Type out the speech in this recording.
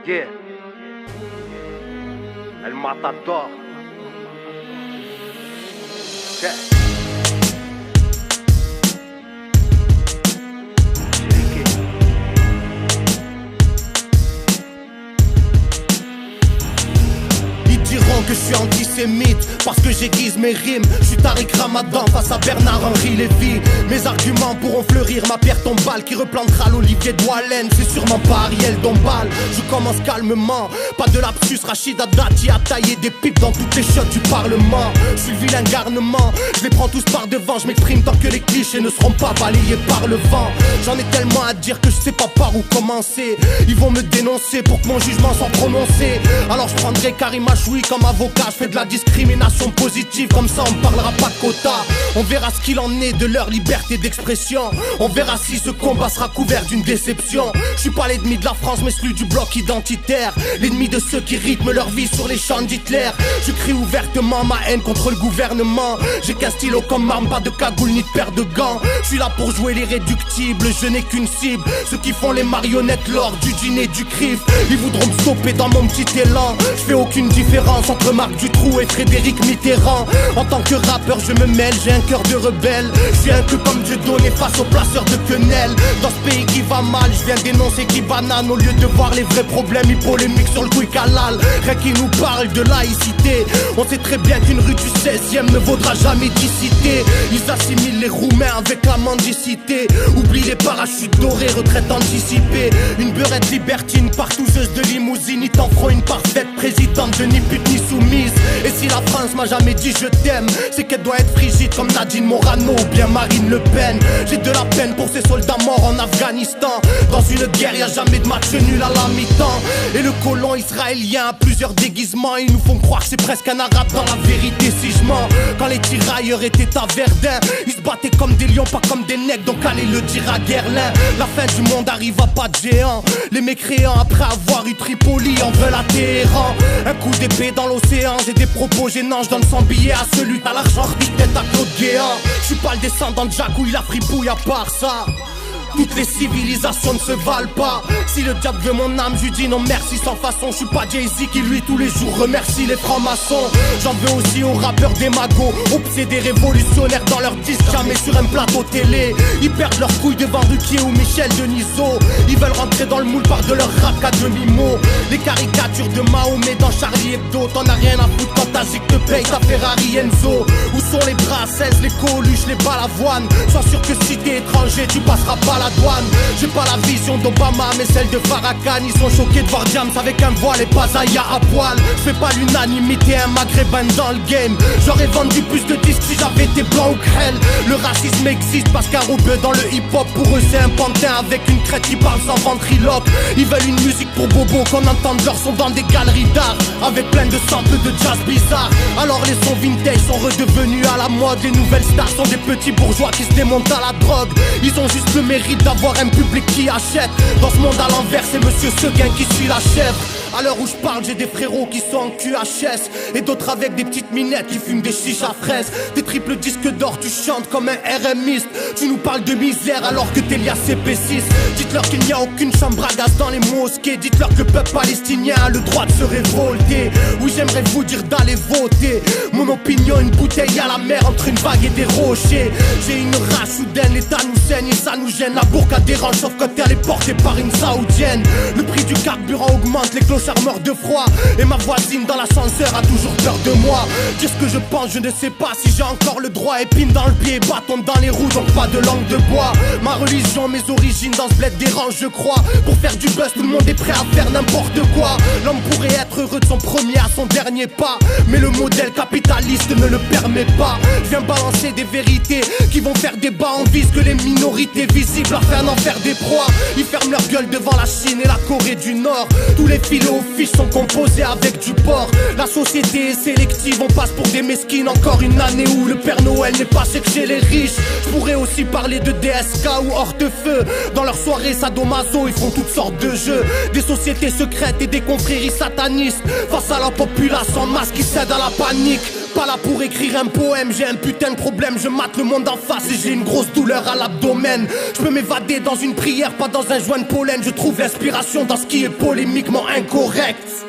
Yeah. El Matador. Yeah. Que je suis antisémite parce que j'aiguise mes rimes. Je suis Tariq Ramadan face à Bernard-Henri Lévy. Mes arguments pourront fleurir, ma pierre tombale qui replantera l'olivier de Wallen. C'est sûrement pas Ariel Dombal. Je commence calmement, pas de lapsus. Rachida Dati a taillé des pipes dans toutes les chiottes du parlement. Je suis le vilain garnement, je les prends tous par devant. Je m'exprime tant que les clichés ne seront pas balayés par le vent. J'en ai tellement à dire que je sais pas par où commencer. Ils vont me dénoncer pour que mon jugement soit prononcé. Alors je prendrai Karim Achoui comme avocat, je fais de la discrimination positive, comme ça on parlera pas de quota. On verra ce qu'il en est de leur liberté d'expression. On verra si ce combat sera couvert d'une déception. Je suis pas l'ennemi de la France mais celui du bloc identitaire, l'ennemi de ceux qui rythment leur vie sur les champs d'Hitler. Je crie ouvertement ma haine contre le gouvernement. J'ai qu'un stylo comme arme, pas de cagoule ni de paire de gants. Je suis là pour jouer les réductibles, je n'ai qu'une cible. Ceux qui font les marionnettes lors du dîner du CRIF. Ils voudront me stopper dans mon petit élan. Je fais aucune différence entre Marc Dutroux et Frédéric Mitterrand. En tant que rappeur je me mêle, j'ai un cœur de rebelle. Je suis un peu comme Dieu donné face aux placeurs de quenelles. Dans ce pays qui va mal, je viens dénoncer qui banane. Au lieu de voir les vrais problèmes, ils polémiquent sur le quick halal. Rien qui nous parle de laïcité. On sait très bien qu'une rue du 16e ne vaudra jamais 10 cités. Ils assimilent les Roumains avec la mendicité. Oublie les parachutes dorés, retraite anticipée. Une beurette libertine, partouzeuse de limousine. Ils t'en feront une parfaite présidente de ni pute ni soumise. Et si la France m'a jamais dit je t'aime, c'est qu'elle doit être frigide comme Nadine Morano ou bien Marine Le Pen. J'ai de la peine pour ces soldats morts en Afghanistan. Dans une guerre y'a jamais de match nul à la mi-temps. Et le colon israélien a plusieurs déguisements. Ils nous font croire que c'est presque un arabe dans la vérité si je mens. Quand les tirailleurs étaient à Verdun, ils se battaient comme des lions, pas comme des nègres. Donc allez le dire à Guerlain. La fin du monde arrive à pas de géant. Les mécréants après avoir eu Tripoli en veulent à Téhéran. Un coup d'épée dans l'océan, j'ai des propos gênants. Je donne 100 billets à celui à l'argent, tête à Claude Guéant. Je suis pas le descendant de Jacques où il a fripouille à part ça. Toutes les civilisations ne se valent pas. Si le diable veut mon âme, je lui dis non merci sans façon. Je suis pas Jay-Z qui lui tous les jours remercie les francs-maçons. J'en veux aussi aux rappeurs démagos, obsédés révolutionnaires dans leurs disques, jamais sur un plateau télé. Ils perdent leurs couilles devant Ruquier ou Michel Denisot. Ils veulent rentrer dans le moule par de leur rap à demi-mot. Les caricatures de Mahomet dans Charlie Hebdo. T'en as rien à foutre quand ta zig te paye ta Ferrari Enzo. Où sont les Brassens, les Coluches, les Balavoine? Sois sûr que si t'es étranger tu passeras pas la douane. J'ai pas la vision d'Obama mais celle de Farrakhan. Ils sont choqués de voir Jams avec un voile et pas Zaya à poil. Je fais pas l'unanimité, un maghrébin dans le game. J'aurais vendu plus de disques si j'avais été blanc ou crêle. Le racisme existe parce qu'un roubleux dans le hip-hop pour eux c'est un pantin avec une crête qui parle sans ventriloque. Ils veulent une musique pour bobo, qu'on entende leur son dans des galeries d'art avec plein de samples de jazz bizarre. Alors les sons vintage sont redevenus à la mode. Les nouvelles stars sont des petits bourgeois qui se démontent à la drogue. Ils ont juste le mérite d'avoir un public qui achète. Dans ce monde à l'envers c'est Monsieur Seguin qui suit la chèvre. À l'heure où je parle j'ai des frérots qui sont en QHS et d'autres avec des petites minettes qui fument des chichas fraises. Des triples disques d'or, tu chantes comme un RMiste. Tu nous parles de misère alors que t'es lié à CP6. Dites-leur qu'il n'y a aucune chambre à gaz dans les mosquées. Dites-leur que le peuple palestinien a le droit de se révolter. Oui j'aimerais vous dire d'aller voter. Mon opinion une bouteille à la mer entre une vague et des rochers. J'ai une rage soudaine, l'état nous saigne et ça nous gêne. La bourka dérange sauf quand elle est portée par une saoudienne. Le prix du carburant augmente, les clochards meurent de froid. Et ma voisine dans l'ascenseur a toujours peur de moi. Dire ce que je pense, je ne sais pas si j'ai encore le droit. Épine dans le pied, bâton dans les roues, donc pas de langue de bois. Ma religion, mes origines dans ce bled dérangent je crois. Pour faire du buzz, tout le monde est prêt à faire n'importe quoi. L'homme pourrait être heureux de son premier à son dernier pas, mais le modèle capitaliste ne le permet pas. Je viens balancer des vérités qui vont faire débat. On vise que les minorités visibles afin d'en faire des proies. Ils ferment leur gueule devant la Chine et la Corée du Nord. Tous les filets aux fiches sont composés avec du porc. La société est sélective, on passe pour des mesquines. Encore une année où le Père Noël n'est pas chez les riches. Je pourrais aussi parler de DSK ou Hortefeux. Dans leurs soirées sadomaso ils font toutes sortes de jeux. Des sociétés secrètes et des confréries satanistes face à la populace en masse qui cède à la panique. Pas là pour écrire un poème, j'ai un putain de problème. Je mate le monde en face et j'ai une grosse douleur à l'abdomen. Je peux m'évader dans une prière, pas dans un joint de pollen. Je trouve l'inspiration dans ce qui est polémiquement incorrect.